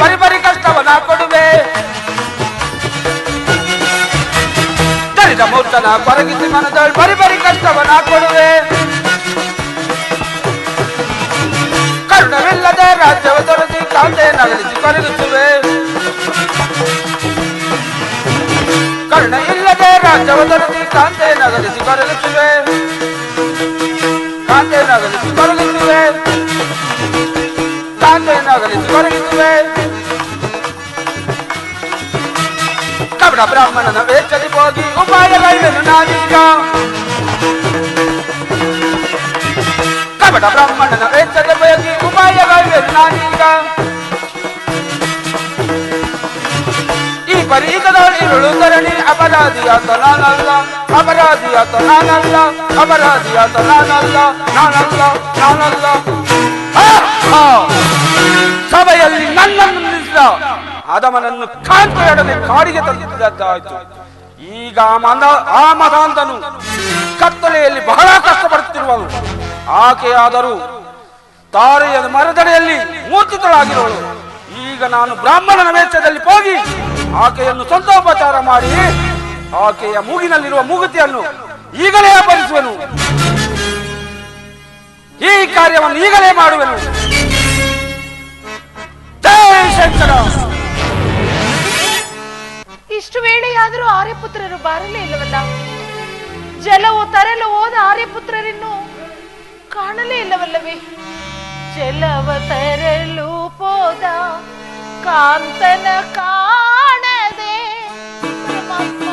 ಬರಿ ಬರಿ ಕಷ್ಟವನ್ನ ಕೊಡುವೆ. ದರಿದ ಮೂರ್ತನ ಕೊರಗಿಸಿ ಮನದೊಳ್ ಬರಿ ಬರಿ ಕಷ್ಟವನ್ನ ಕೊಡುವೆ. ಕರುಣವಿಲ್ಲದೆ ರಾಜ್ಯವ ತೊರೆಸಿ ಕಾಂತೆ ನಗಲಿಸಿ ಕೊರಗಿಸುವೆ. ಕರುಣ ಇಲ್ಲದೆ ರಾಜ್ಯವ ತೊರೆಸಿ ಕಾಂತೆ ನಗಲಿಸಿ ಕೊರಗಿಸುವೆ. ಕಾಂತೆ ನಗಲಿಸಿ ಕೊರಗಿಸುವೆ. ಕಾಂತೆ ನಗಲಿಸಿ ಕೊರಗಿಸುವೆ. ಕಪಟ ಬ್ರಾಹ್ಮಣನ ವೇಷದಿ ಹೋಗಿ ಉಪಾಯಗೈವೆನು ನಾನೀಗ. ಕಪಟ ಬ್ರಾಹ್ಮಣನ ವೇಷದಿ ಹೋಗಿ ಉಪಾಯಗೈವೆನು ನಾನೀಗ. ಈ ಪರೀತದೊಳು ಇರುಳು ಧರಣಿ ಅಪರಾಧಿಯಾತ ನಾನಲ್ಲ, ಅಪರಾಧಿಯಾತ ನಾನಲ್ಲ, ಅಪರಾಧಿಯಾತ ನಾನಲ್ಲ, ನಾನಲ್ಲ, ನಾನಲ್ಲ. ಸಭೆಯಲ್ಲಿ ನನ್ನನ್ನು ನಿಲ್ಲಿಸಿದ ಅದಮನನ್ನು ಕಾಂತೆಯೊಡನೆ ಕಾಡಿಗೆ ತಂದಿದ್ದಾಯ್ತು. ಈಗ ಆ ಮತಾಂತನು ಕತ್ತಲೆಯಲ್ಲಿ ಬಹಳ ಕಷ್ಟಪಡುತ್ತಿರುವನು. ಆಕೆಯಾದರೂ ತಾರೆಯ ಮರದಡೆಯಲ್ಲಿ ಮೂರ್ತಿತಳಾಗಿರುವಳು. ಈಗ ನಾನು ಬ್ರಾಹ್ಮಣನ ವೇಷದಲ್ಲಿ ಹೋಗಿ ಆಕೆಯನ್ನು ಸಂತೋಪಚಾರ ಮಾಡಿ ಆಕೆಯ ಮೂಗಿನಲ್ಲಿರುವ ಮೂಗುತಿಯನ್ನು ಈಗಲೇ ಅಪಹರಿಸುವೆನು. ಈ ಕಾರ್ಯವನ್ನು ಈಗಲೇ ಮಾಡುವೆನು. ಜಯ ಶಂಕರ. ಇಷ್ಟು ವೇಳೆಯಾದರೂ ಆರ್ಯಪುತ್ರರು ಬಾರಲೇ ಇಲ್ಲವಲ್ಲ? ಜಲವು ತರಲು ಹೋದ ಆರ್ಯಪುತ್ರರನ್ನು ಕಾಣಲೇ ಇಲ್ಲವಲ್ಲವೇ? ಜಲವ ತರಲು ಹೋದ ಕಾಂತನ ಕಾಣದೆ ಪರಮಾತ್ಮ.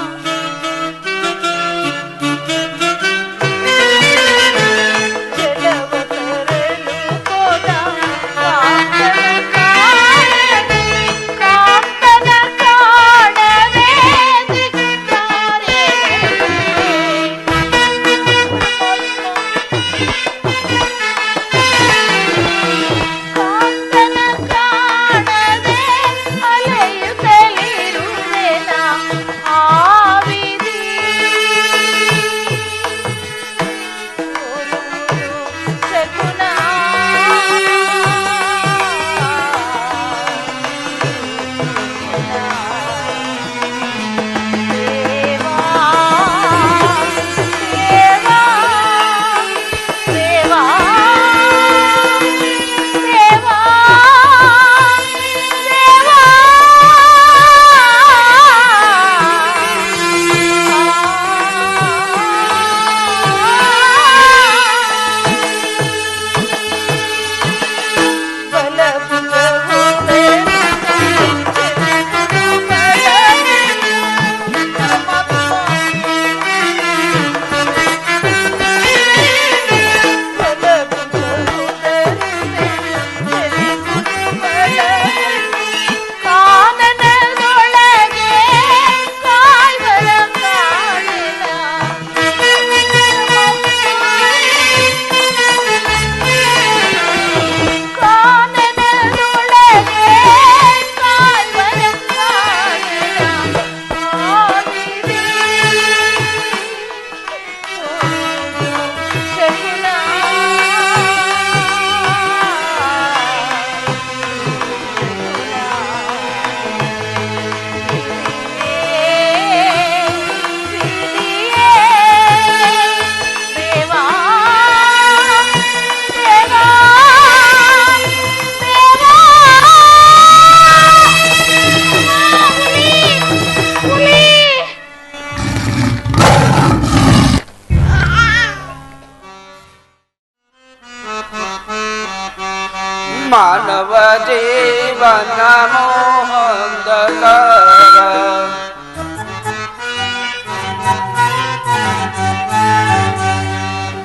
ಮಾನವ ಜೀವನ ಮೋಹಂದಕರ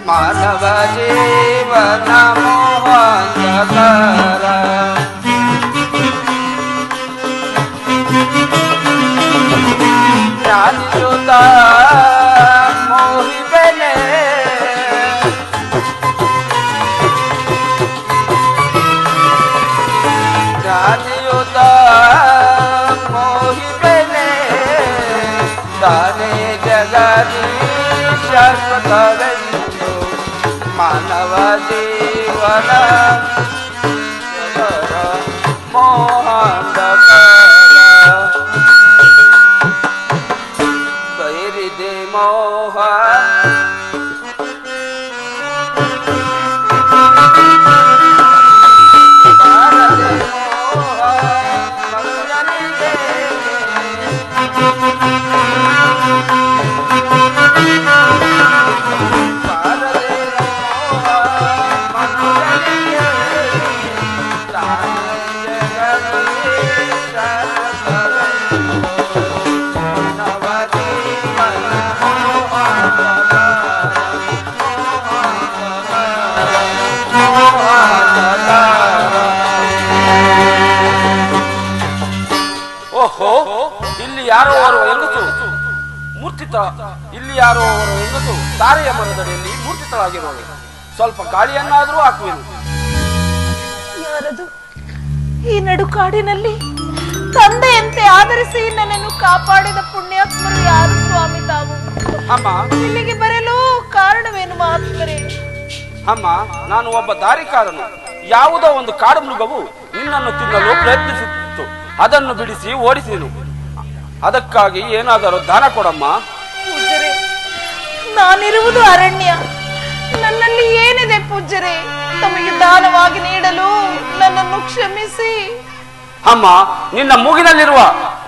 ಮಾನವ ಜೀವನ ಮೋಹಂದಕರ ಜ್ಞಾನಿಯುತ ಮೋಹಿಬೆನೆ ಜ್ಞಾನಿಯುತ ಮೋಹಿಬೆನೆ ತಾನೇ ಜಗದಿ ಶಾಶ್ವತವೆಂದು ಮಾನವ ಜೀವನ ಖಂಡಿತ ಇಲ್ಲಿ ಯಾರೋ ಅವರ ಹೆಂಗಸು ತಾರೆಯ ಮರದಡಿಯಲ್ಲಿ ಮೂರ್ಛಿತಳಾಗಿರುವಳು. ಸ್ವಲ್ಪ ಗಾಳಿಯನ್ನಾದರೂ ಹಾಕುವೆನು. ಯಾರದು ಈ ನಡುಕಾಡಿನಲ್ಲಿ ತಂದೆಯಂತೆ ಆಧರಿಸಿ ನನ್ನನ್ನು ಕಾಪಾಡಿದ ಪುಣ್ಯಾತ್ಮರು ಯಾರು ಸ್ವಾಮಿ ತಾವು? ಅಮ್ಮ, ಇಲ್ಲಿಗೆ ಬರಲು ಕಾರಣವೇನು ಮಹಾತ್ಮರೇ? ಅಮ್ಮ, ನಾನು ಒಬ್ಬ ದಾರಿಕಾರನು. ಯಾವುದೋ ಒಂದು ಕಾಡು ಮೃಗವು ನಿನ್ನನ್ನು ತಿನ್ನಲು ಪ್ರಯತ್ನಿಸುತ್ತಿತ್ತು. ಅದನ್ನು ಬಿಡಿಸಿ ಓಡಿಸಿದನು. ಅದಕ್ಕಾಗಿ ಏನಾದರೂ ದಾನ ಕೊಡಮ್ಮ. ಪೂಜ್ಯರೇ, ನಾನಿರುವುದು ಅರಣ್ಯ. ನನ್ನಲ್ಲಿ ಏನಿದೆ ಪೂಜ್ಯರೇ? ತಮಗೆ ದಾನವಾಗಿ ನೀಡಲು ನನ್ನನ್ನು ಕ್ಷಮಿಸಿ. ಅಮ್ಮ, ನಿನ್ನ ಮೂಗಿನಲ್ಲಿರುವ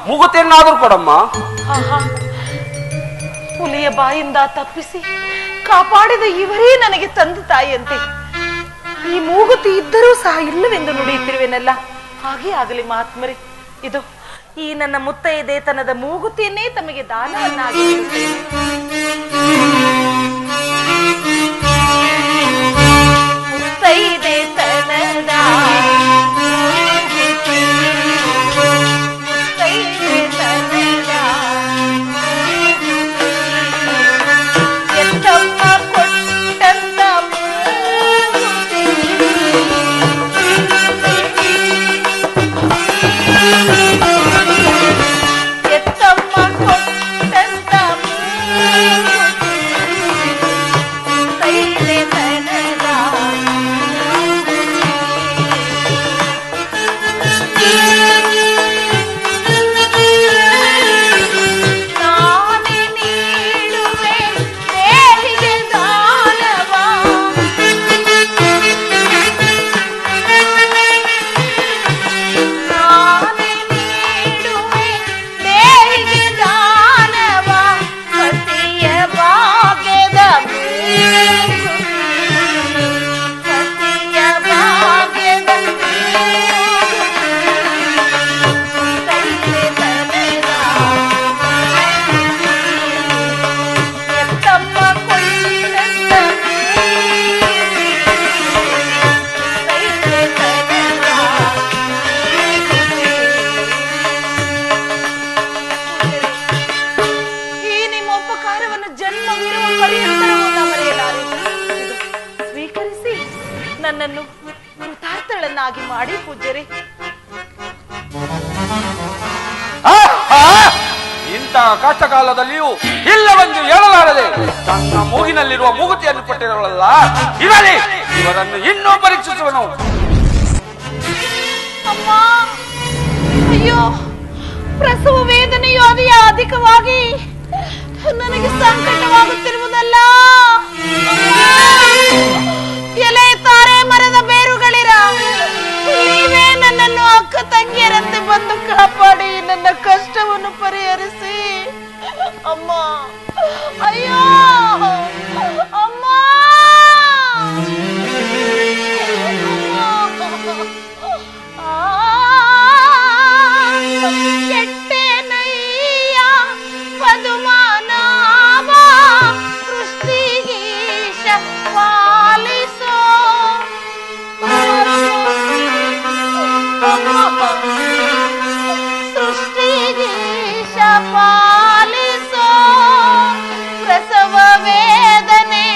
ಮೂಗುತಿಯನ್ನಾದರೂ ಕೊಡಮ್ಮ. ಆಹಾ, ಹುಲಿಯ ಬಾಯಿಂದ ತಪ್ಪಿಸಿ ಕಾಪಾಡಿದ ಇವರೇ ನನಗೆ ತಂದೆ ತಾಯಿಯಂತೆ. ಈ ಮೂಗುತಿ ಇದ್ದರೂ ಸಹ ಇಲ್ಲವೆಂದು ನುಡಿಯುತ್ತಿರುವೆನಲ್ಲ. ಹಾಗೆ ಆಗಲಿ ಮಹಾತ್ಮರೇ. ಇದು ಈ ನನ್ನ ಮುತ್ತೈದೆತನದ ಮೂಗುತಿಯನ್ನೇ ತಮಗೆ ದಾನವನ್ನಾಗಿ ನೀಡುತ್ತೇನೆ. ಮುತ್ತೈದೆತನದ ನನ್ನನ್ನು ಕೃತಾರ್ಥಳನ್ನಾಗಿ ಮಾಡಿ ಪೂಜ್ಯರೇ. ಇಂತಹ ಕಷ್ಟಕಾಲದಲ್ಲಿಯೂ ಇಲ್ಲವೆಂದು ಹೇಳಲಾರದೆ ತನ್ನ ಮೂಗಿನಲ್ಲಿರುವ ಮೂಗುತಿಯನ್ನು ಕೊಟ್ಟಿರಲ್ಲ. ಇರಲಿ, ಇವರನ್ನು ಇನ್ನೂ ಪರೀಕ್ಷಿಸುವನು. ಅಮ್ಮ, ಅಯ್ಯೋ, ಪ್ರಸವ ವೇದನೆಯು ಅಧಿಕವಾಗಿ ನನಗೆ ಸಂಕಟವಾಗುತ್ತಿರುವುದಲ್ಲ. ಎಲೆ ತಾರೆ ಮರದ ಬೇರುಗಳಿರ ನೀವೇ ನನ್ನನ್ನು ಅಕ್ಕ ತಂಗಿಯರಂತೆ ಬಂದು ಕಾಪಾಡಿ ನನ್ನ ಕಷ್ಟವನ್ನು ಪರಿಹರಿಸಿ. ಅಮ್ಮ, ಅಯ್ಯೋ ಅಮ್ಮ, ಕೆಟ್ಟೆನಯ್ಯ ಪದುಮಾನಾವ ಸೃಷ್ಟಿಗೀಶ ಪಾಲಿಸೋ. ಸೃಷ್ಟಿಗೀಶ ಪಾಲಿಸೋ. ಪ್ರಸವ ವೇದನೆ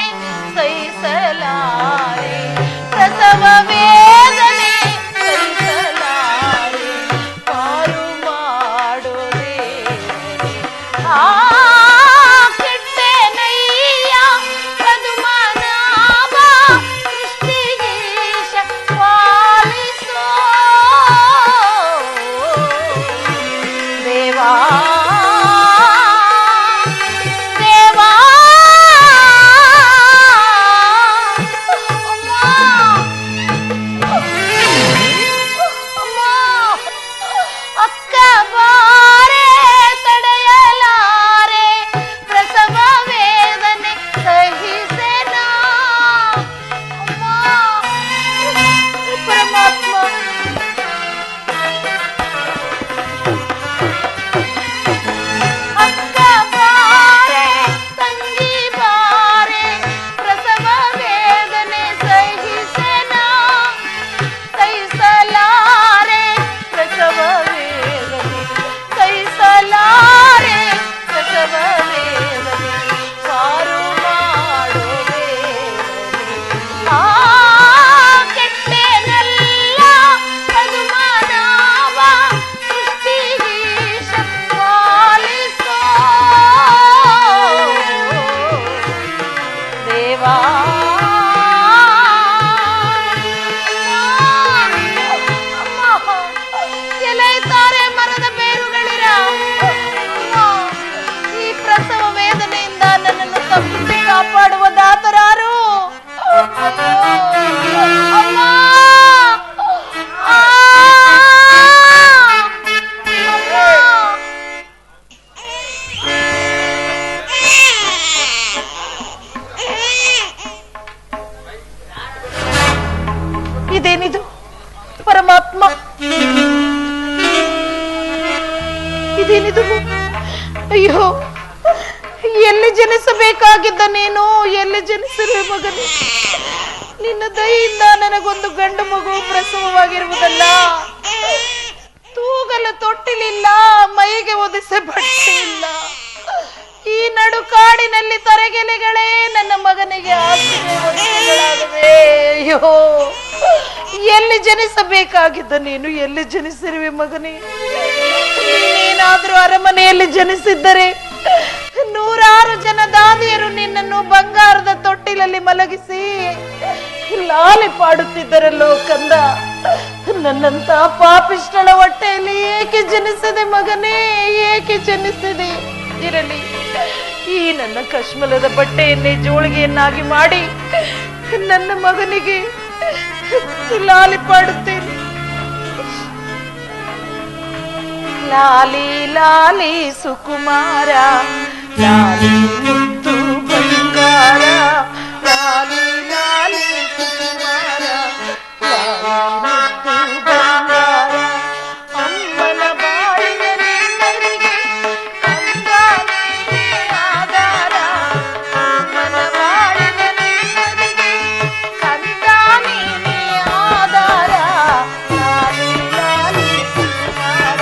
ಪರಮಾತ್ಮ, ಇದೇನಿದು? ಅಯ್ಯೋ, ಎಲ್ಲಿ ಜನಿಸಬೇಕಾಗಿದ್ದ ನೀನು ಎಲ್ಲಿ ಜನಿಸಿರುವೆ ಮಗನೇ? ನಿನ್ನ ದಯೆಯಿಂದ ನನಗೊಂದು ಗಂಡು ಮಗು ಪ್ರಸವವಾಗಿರುವುದಲ್ಲ. ತೂಗಲು ತೊಟ್ಟಿಲಿಲ್ಲ, ಮೈಗೆ ಒದಿಸೆ ಬಟ್ಟೆ ಇಲ್ಲ. ಈ ನಡು ಕಾಡಿನಲ್ಲಿ ತರಗೆಲೆಗಳೇ ನನ್ನ ಮಗನಿಗೆ ಆಸರೆ ಒಡವೆಗಳಾಗವೆ. ಅಯ್ಯೋ, ಎಲ್ಲಿ ಜನಿಸಬೇಕಾಗಿದ್ದ ನೀನು ಎಲ್ಲಿ ಜನಿಸಿರುವೆ ಮಗನೇ? ನೀನೇನಾದ್ರೂ ಅರಮನೆಯಲ್ಲಿ ಜನಿಸಿದ್ದರೆ ನೂರಾರು ಜನ ದಾದಿಯರು ನಿನ್ನನ್ನು ಬಂಗಾರದ ತೊಟ್ಟಿಲಲ್ಲಿ ಮಲಗಿಸಿ ಲಾಲಿ ಪಾಡುತ್ತಿದ್ದರಲ್ಲೋ ಕಂದ. ನನ್ನಂತ ಪಾಪಿಷ್ಟಳ ಹೊಟ್ಟೆಯಲ್ಲಿ ಏಕೆ ಜನಿಸಿದೆ ಮಗನೇ? ಏಕೆ ಜನಿಸಿದೆ? ಇರಲಿ, ಈ ನನ್ನ ಕಶ್ಮಲದ ಬಟ್ಟೆಯನ್ನೇ ಜೋಳಿಗೆಯನ್ನಾಗಿ ಮಾಡಿ ನನ್ನ ಮಗನಿಗೆ ಲಾಲಿ ಪಾಡುತ್ತೇನೆ. ಲಾಲಿ ಲಾಲಿ ಸುಕುಮಾರ, ಲಾಲಿ ಮುತ್ತು ಬಂಗಾರ, ಲಾಲಿ ಲಾಲಿ ಸುಕುಮಾರ, ಲಾಲಿ ಮುತ್ತು ಬಂಗಾರ. ಅಮ್ಮನ ಬಾಳಿನ ನಿನ್ನರಿಗೆ ಕಂದ ನೀನೇ ಆಧಾರ. ಅಮ್ಮನ ಬಾಳಿನ ನಿನ್ನರಿಗೆ ಕಂದ ನೀನೇ ಆಧಾರ. ಲಾಲಿ ಲಾಲಿ ಸುಕುಮಾರ,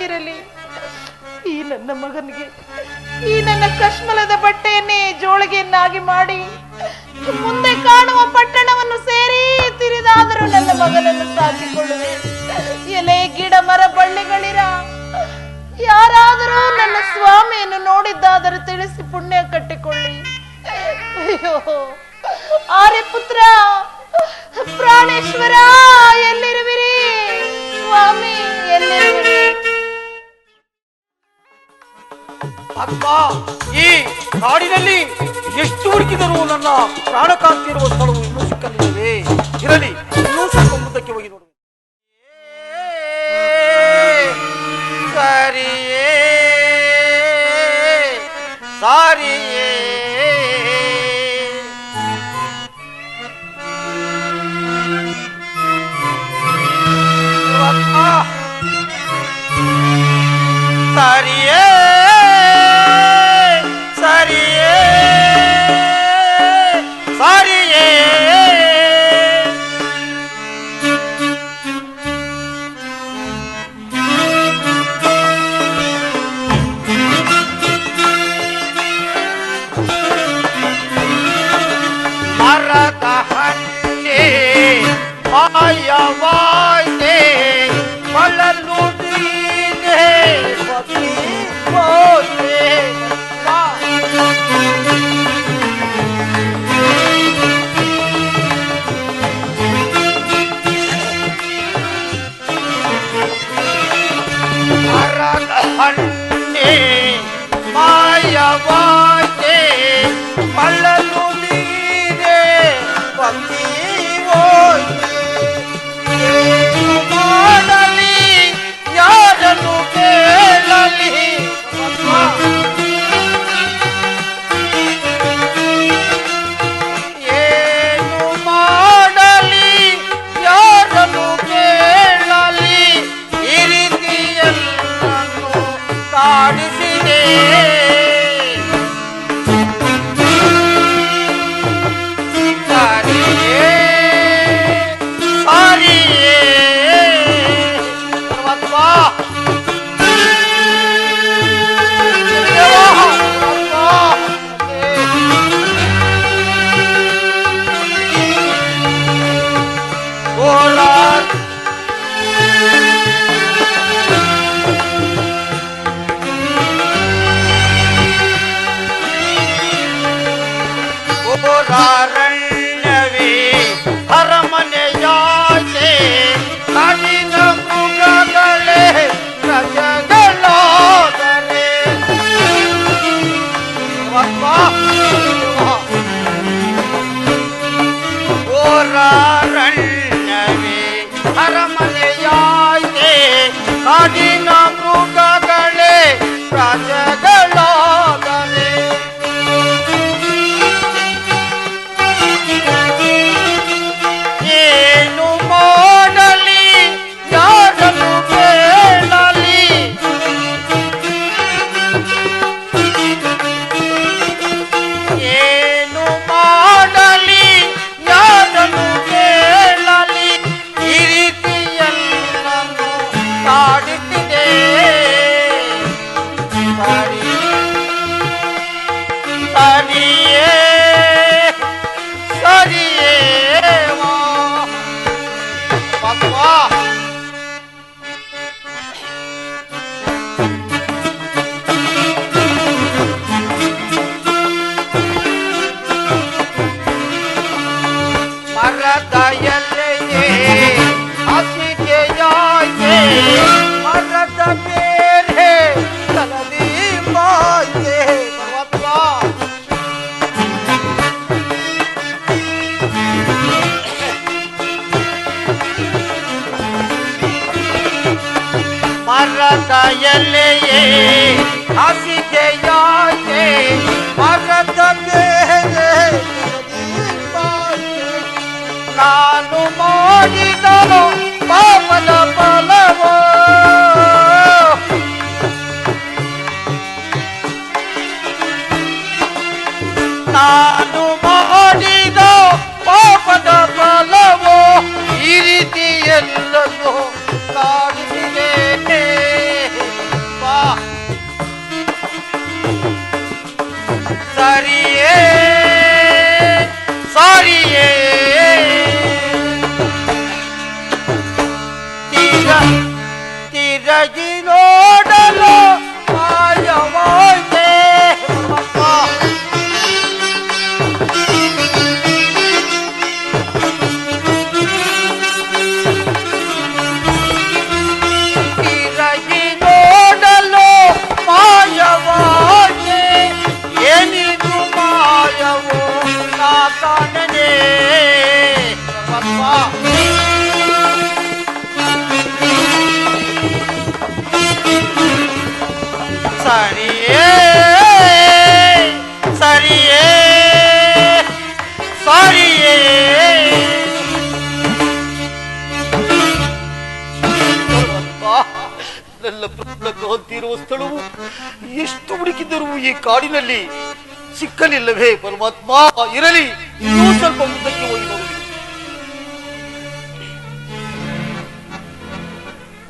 ಇರಲಿ, ಈ ನನ್ನ ಮಗನಿಗೆ ಈ ನನ್ನ ಕಶ್ಮಲದ ಬಟ್ಟೆಯನ್ನೇ ಜೋಳಿಗೆಯನ್ನಾಗಿ ಮಾಡಿ ಮುಂದೆ ಕಾಣುವ ಪಟ್ಟಣವನ್ನು ಸೇರಿ ತಿರಿದಾದರೂ ನನ್ನ ಮಗನನ್ನು ಸಾಕಿಕೊಳ್ಳುವೆ. ಎಲೆ ಗಿಡ ಮರ ಬಳ್ಳಿಗಳಿರ ಯಾರಾದರೂ ನನ್ನ ಸ್ವಾಮಿಯನ್ನು ನೋಡಿದ್ದಾದರೂ ತಿಳಿಸಿ ಪುಣ್ಯ ಕಟ್ಟಿಕೊಳ್ಳಿ. ಅಯ್ಯೋ ಆರ್ಯಪುತ್ರ, ಪ್ರಾಣೇಶ್ವರ, ಎಲ್ಲಿರುವಿರಿ ಸ್ವಾಮಿ, ಎಲ್ಲಿರುವಿರಿ? ಅಕ್ಕ, ಈ ಕಾಡಿನಲ್ಲಿ ಎಷ್ಟು ಹುಡುಕಿದರೂ ನನ್ನ ಪ್ರಾಣಕಾಂತಿ ಇರುವ ಸ್ಥಳವು ಇನ್ನೂ ಸಿಕ್ಕಲಿಲ್ಲವೇ? ಇರಲಿ, ಇನ್ನೂ ಸ್ವಲ್ಪ ಮುಂದಕ್ಕೆ ಹೋಗಿ ನೋಡುವೆ. ಸರಿಯೇ ಸಾರಿಯೇ ಸರಿಯೇ ಸರಿಯೇ ಸರಿಯೇ ಅರಣ್ಯವೇ ಅರಮನೆಯಾಚೆ ಕಾಡಿನ ಮೃಗಗಳೇ ಪ್ರಜೆಗಳಾದರೆ ಓರಾರಣ್ಯವೇ ಅರಮನೆಯಾಚೆ ಕಾಡಿನ ಮೃಗಗಳೇ ಪ್ರಜೆಗಳಾದರೆ ಏನು ಮಾಡಲಿ ಯಾರನ್ನು ಕೇಳಲಿ ಏನು ಮಾಡಲಿ ಯಾರನ್ನು ಕೇಳಲಿ ಈ ರೀತಿಯಲ್ಲನ್ನು ಕಾಡುತ್ತಿದೆ ಸರಿಯೇ ಸರಿಯೇ ಭಗವಾ ಮರದ ಎಲೆಯೇ ಹಾಸಿಗೆಯಾಗೆ ಮರದ ಬೇರೆ ತಲದಿ ಮಾಗೆ ಭಗವಾ ಮರದ ಎಲೆಯೇ ಹಾಸಿಗೆಯಾಗೆ ಮರದ ಬೇರೆ ನಾನು ಮಾಡಿದನು ಪಾಪದ ಫಲವೋ ನಾನು ಮಾಡಿದ ಪಾಪದ ಫಲವೋ ಈ ರೀತಿ ಎಲ್ಲವೂ ಕಾಡುತ್ತಿದೆ ಸರಿಯೇ ಸರಿಯೇ ತಿರಗಿ ನೋಡಲು ಮಾಯವಾಯ್ತೆ ತಿರಗಿ ನೋಡಲು ಮಾಯವಾಯ್ತೆ ಏನಿದು ಮಾಯವು ನಾ ಕಾಣನೆ ಸರಿಯೇ ಸರಿಯೇ ಸರಿಯೇ ನನ್ನ ಕಾಂತಿರುವ ಸ್ಥಳವು ಎಷ್ಟು ಹುಡುಕಿದರೂ ಈ ಕಾಡಿನಲ್ಲಿ ಸಿಕ್ಕಲಿಲ್ಲವೇ ಪರಮಾತ್ಮ ಇರಲಿ ಇನ್ನೂ ಸ್ವಲ್ಪ ಮುಂದಕ್ಕೆ ಹೋಗಿ ನೋಡಲಿ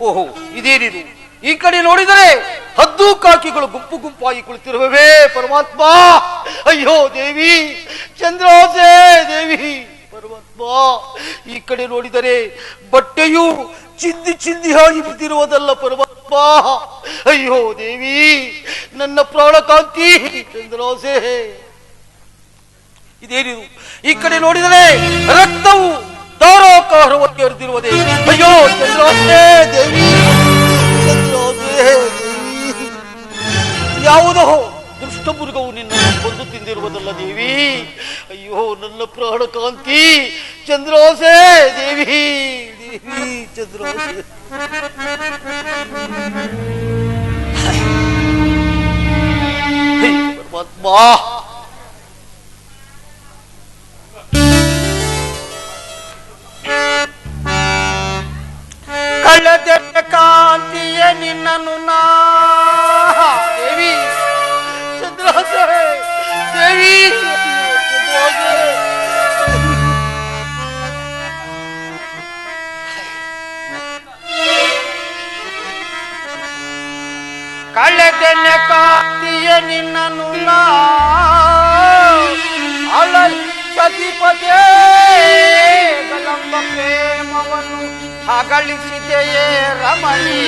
ಓಹೋ ಇದೇನಿದು ಈ ಕಡೆ ನೋಡಿದರೆ ಹದ್ದು ಕಾಕಿಗಳು ಗುಂಪು ಗುಂಪಾಗಿ ಕುಳಿತಿರುವವೇ ಪರಮಾತ್ಮ ಅಯ್ಯೋ ದೇವಿ ಚಂದ್ರೋಸೆ ದೇವಿ ಪರಮಾತ್ಮ ಈ ಕಡೆ ನೋಡಿದರೆ ಬಟ್ಟೆಯು ಚಿಂದಿ ಚಿಂದಿಯಾಗಿ ಬಿದ್ದಿರುವುದಲ್ಲ ಪರಮಾತ್ಮ ಅಯ್ಯೋ ದೇವಿ ನನ್ನ ಪ್ರಾಣಕಾಂತಿ ಚಂದ್ರೋಸೆ ಇದೇನಿದು ಈ ಕಡೆ ನೋಡಿದರೆ ರಕ್ತವು ಧಾರಾಕಾರವಾಗಿ ಹರಿದಿರುವುದೇ ಅಯ್ಯೋ ಚಂದ್ರೋಸೆ ದೇವಿ ಯಾವುದೋ ದುಷ್ಟಮೃಗವು ನಿನ್ನ ಕೊಂದು ತಿಂದಿರುವುದಲ್ಲ ದೇವಿ ಅಯ್ಯೋ ನನ್ನ ಪ್ರಾಣಕಾಂತಿ ಚಂದ್ರೋಸೆ ದೇವಿ ದೇವಿ ಚಂದ್ರೋಸೆ ಪರಮಾತ್ಮ ಕಳ್ಳದ ಕಾಂತಿಯ ನಿನ್ನನ್ನು ನಾ ದೇವಿ ಚಂದ್ರೋಸೆ ದೇವಿ ಕಳ್ಳದ ಕಾಂತಿಯ ನಿನ್ನನ್ನು ನಾ ಅಳಲ್ ಸತಿಪದೇ ಗಲಂಬ ಪ್ರೇಮವನ್ನು ಅಗಳಿಸಿದೆಯೇ ರಮಣಿ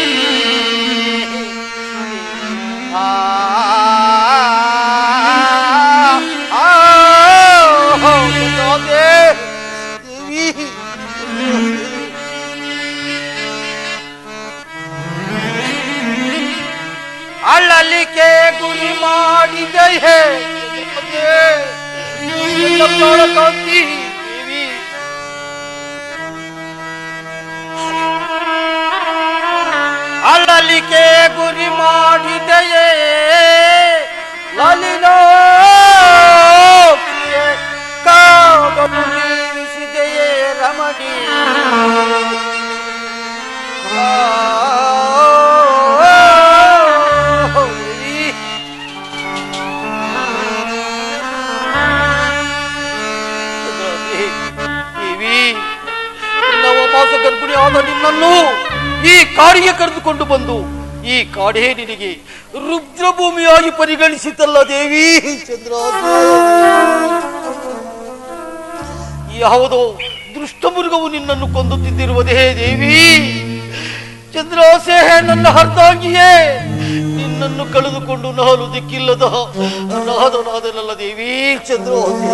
ಹೇ ನನ್ನ ಪ್ರಾಣಕಾಂತಿ ದೇವಿ. ಅಳಲಿಕೆ ಗುರಿ ಮಾಡಿದೆಯೇ ಲಲಿಲೋಕಿಯೇ, ಕಾಗಲು ಜೀವಿಸಿದೆಯೇ ರಮಣಿ. ನವಮಾಸ ಗರ್ಭಿಣಿಯಾದ ನಿನ್ನನ್ನು ಈ ಕಾಡಿಗೆ ಕರೆದುಕೊಂಡು ಬಂದು ಈ ಕಾಡೇ ನಿನಗೆ ರುದ್ರಭೂಮಿಯಾಗಿ ಪರಿಗಣಿಸಿತಲ್ಲ ದೇವಿ. ಚಂದ್ರ, ಯಾವುದೋ ದುಷ್ಟಮೃಗವು ನಿನ್ನನ್ನು ಕೊಂದು ತಿಂದಿರುವುದೇ ದೇವಿ. ಚಂದ್ರಾಸೆ ನನ್ನ ಅರ್ಧಾಂಗಿಯೇ, ನಿನ್ನನ್ನು ಕಳೆದುಕೊಂಡು ನಾನು ದಿಕ್ಕಿಲ್ಲದ ಅನಾಥನಾದನಲ್ಲ ದೇವಿ. ಚಂದ್ರಾಸೆ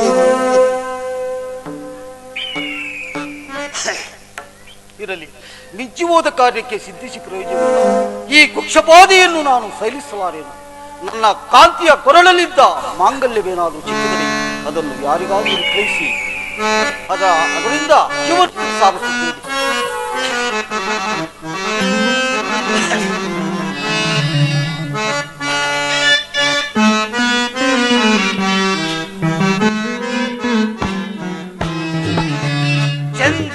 ಇರಲಿ, ಮಿಂಚಿ ಹೋದ ಕಾರ್ಯಕ್ಕೆ ಸಿದ್ಧಿಸಿ ಪ್ರಯೋಜನವಿಲ್ಲ. ಈ ಕುಕ್ಷಪಾದಿಯನ್ನು ನಾನು ಸೈಲಿಸಲಾರೇನು. ನನ್ನ ಕಾಂತಿಯ ಕೊರಳಲ್ಲಿದ್ದ ಮಾಂಗಲ್ಯವೇನಾದರೂ ಚಿಕ್ಕಿದರೆ ಅದನ್ನು ಯಾರಿಗಾದರೂ ಕಳಿಸಿ ಅದರಿಂದ ಜೀವನ ಸಾಗಿಸುತ್ತೇನೆ. ಚಂದ್ರ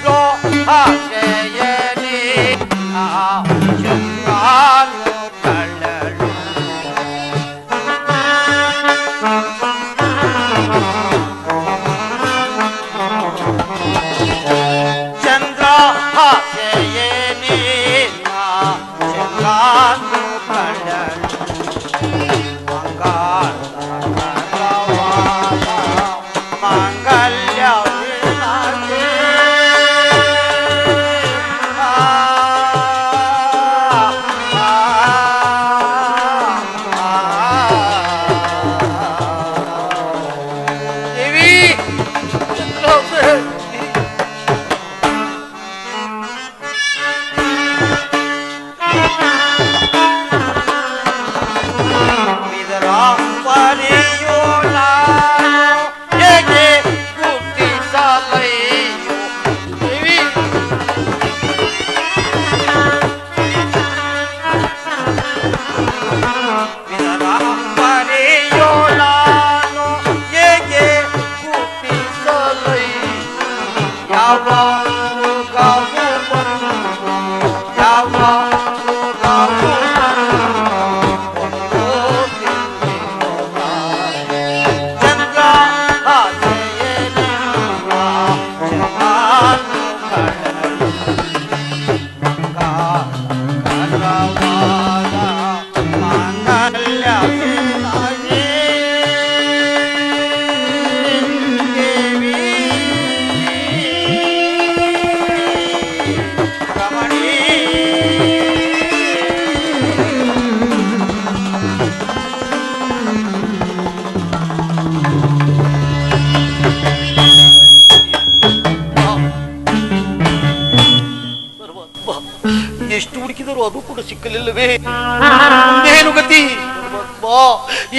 ಎಷ್ಟು ಹುಡುಕಿದರೂ ಅದು ಕೂಡ ಸಿಕ್ಕಲಿಲ್ಲವೇ? ಮುಂದೇನು ಗತಿ?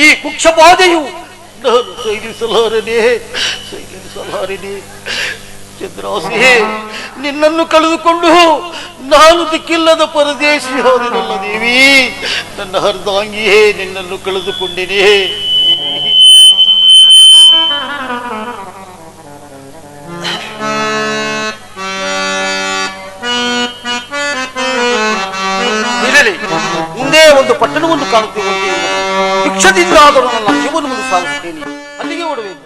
ಈ ಕುಕ್ಷಪಾದೆಯು ನಾನು ಸೈಲಿಸಲಾರನೆ. ಚಂದ್ರಾಸೆ, ನಿನ್ನನ್ನು ಕಳೆದುಕೊಂಡು ನಾನು ದಿಕ್ಕಿಲ್ಲದ ಪರದೇಶಿ ಹೋದನಲ್ಲ ದೇವಿ. ನನ್ನ ಅರ್ಧಾಂಗಿಯೇ, ನಿನ್ನನ್ನು ಕಳೆದುಕೊಂಡೇನೆ. ಮುಂದೆ ಒಂದು ಪಟ್ಟಣವನ್ನು ಕಾಣುತ್ತೇವೆ. ಭಿಕ್ಷದಿಂದ ಆದರೂ ನನ್ನ ಜೀವನವನ್ನು ಸಾಗಿಸುತ್ತೇನೆ. ಅಲ್ಲಿಗೆ ಓಡಬೇಕು.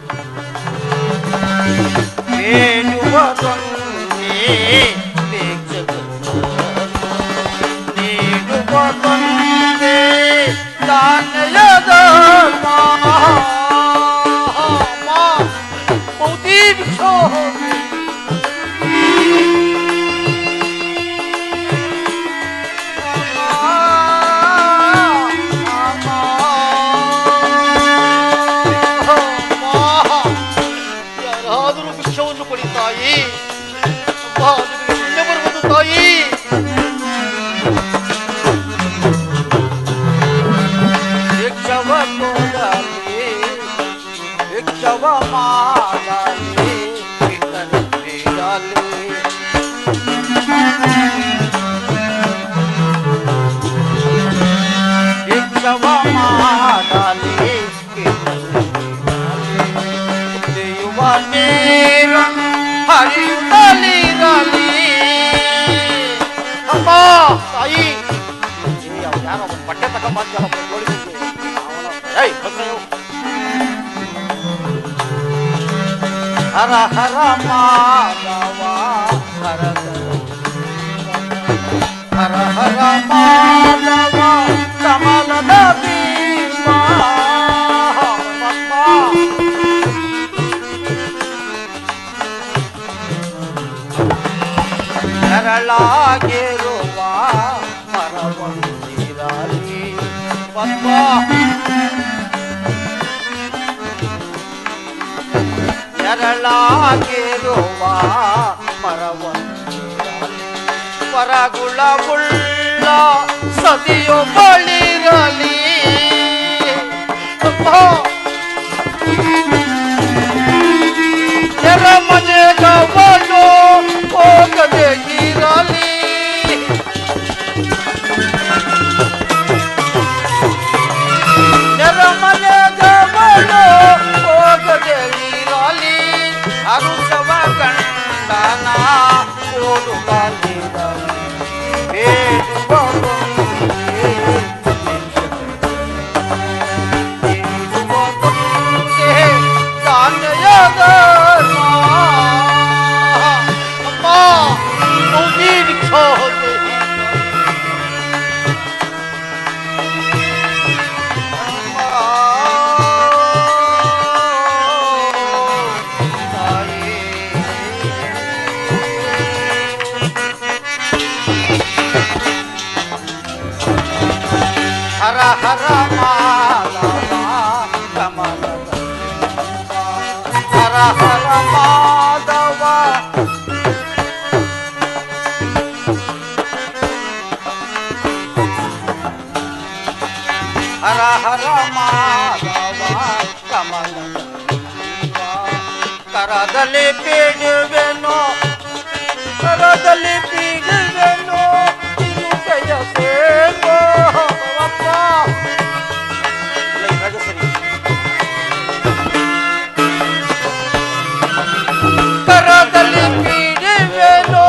ತಾಯಿ ಭಿಕ್ಷವ ಮಾಡಲಿ ಕಿತ್ತನೆಯಲ್ಲಿ ಭಿಕ್ಷವ ಮಾಡಲಿ ಕುಡಿಯುವ ನೀರ ಹರಿಯುತ್ತಲಿರಲಿ. ಅಮ್ಮ ತಾಯಿ ಯಾರೋ ಒಂದು ಬಟ್ಟೆ ತಗೊಂಬಂತಲ್ಲ ಹರ ಹರ ಮಾಧವ ಹರ ಹರ ಹರ ಮಾಧವ ಕಮಲದ ಭೀಮ ನೆರಳಾಗಿರುವ ಮರವಂದಿರಲಿ ಪದ್ಮ ನೆರಳಾಗಿರುವ ಮರವಂದಿರಲಿ ಪರಗುಳವುಳ್ಳ ಸದಿಯು ಬಳಿರಲಿ ನೆರಮನೆಗವನು ಹೋಗದೆ ಇರಲಿ ನೆರಮನೆಗವನು ಹೋಗದೆ ಇರಲಿ ಅರುಷವ ಗಂಡನ ಓಡುಗಲಿರಲಿ ಬೇಡುವ ಹರ ಹರ ಮಾಧವ ಕಮಲದ ಹರ ಹರ ಮಾಧವ ಹರ ಹರ ಮಾಧವ ಕಮಲದ ಕರದಲ್ಲಿ ಪೀಡುವೆನೋ ಕರದಲ್ಲಿ ಪೀಡುವೆನೋ ತಿರುಗಯ ಸೇವೋ ಕರದಲ್ಲಿ ಪೀಡುವೆನೋ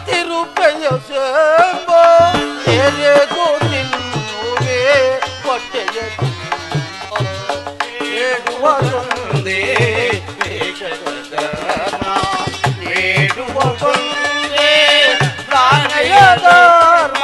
ತಿರುಪೆಯ ಸೇಂಬೋ ಎರೆದು ತಿನ್ನುವೆ ಹೊಟ್ಟೆಯ ಹೇಳುವುದೊಂದೇ ಹೇಳುವುದೊಂದೇ ಪ್ರಾಣಯ ಧರ್ಮ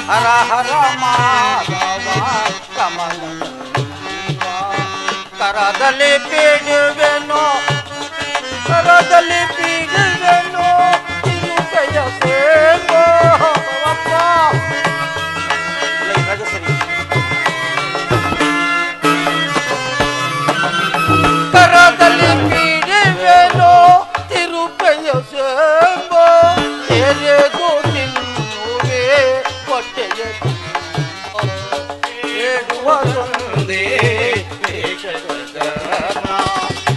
ಹರ ಹರ ಮಾಧವ ಕಮಲದ ಕರದಲ್ಲಿ ಪೀಡುವೆನೋ ಕರದಲ್ಲಿ ಪೀಡುವೆನೋ ತಿರುಗಯ ಸೇವೋ ಕೊಂದೇ ವೇಷದ ಧರ್ಮ